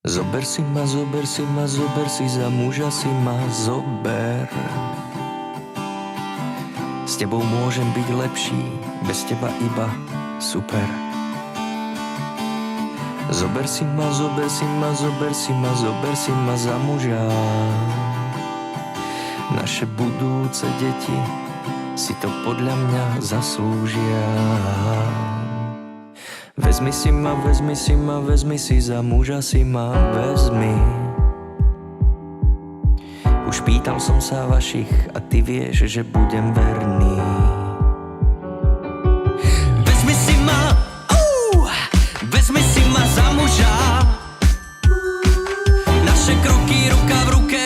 Zober si ma, zober si ma, zober si za muža si ma, zober. S tebou môžem byť lepší, bez teba iba super. Zober si ma, zober si ma, zober si ma, zober si ma za muža. Naše budúce deti si to podľa mňa zaslúžia. Vezmi si ma, vezmi si ma, vezmi si za muža si ma, vezmi. Už pýtal som sa vašich a ty vieš, že budem verný. Vezmi si ma, vezmi si ma za muža. Naše kroky ruka v ruke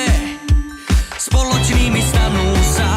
spoločnými stanú sa.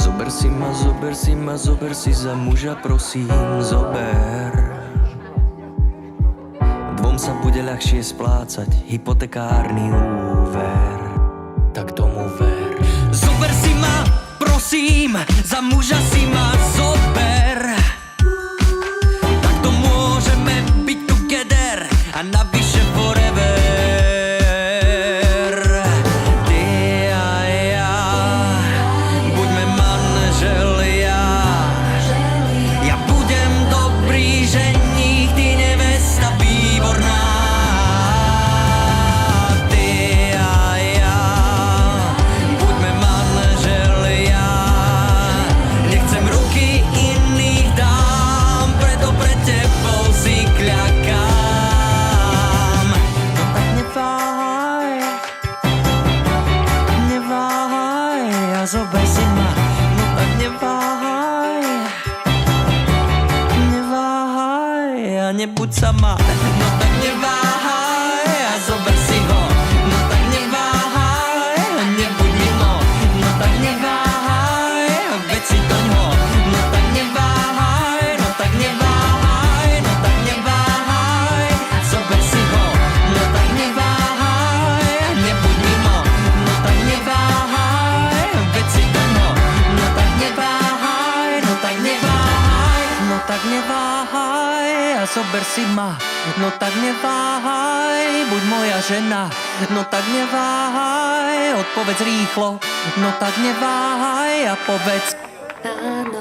Zober si ma, zober si ma, zober si za muža, prosím, zober. Dvom sa bude ľahšie splácať hypotekárny úver. Tak tomu ver. Zober si ma, prosím, za muža si ma, zober. Tak to môžeme byť together a navyše forever. Zober si ma, no tak neváhaj. Neváhaj a nebuď sama. No tak neváhaj a zober si ho. No tak neváhaj a nebuď mimo. No tak neváhaj a veď si doňho. No tak neváhaj, no tak neváhaj. No tak neváhaj, zober si ho. No tak neváhaj a nebuď mimo. No tak neváhaj. Tak neváhaj a zober si ma. No tak neváhaj, buď moja žena. No tak neváhaj, odpovedz rýchlo. No tak neváhaj a povedz áno.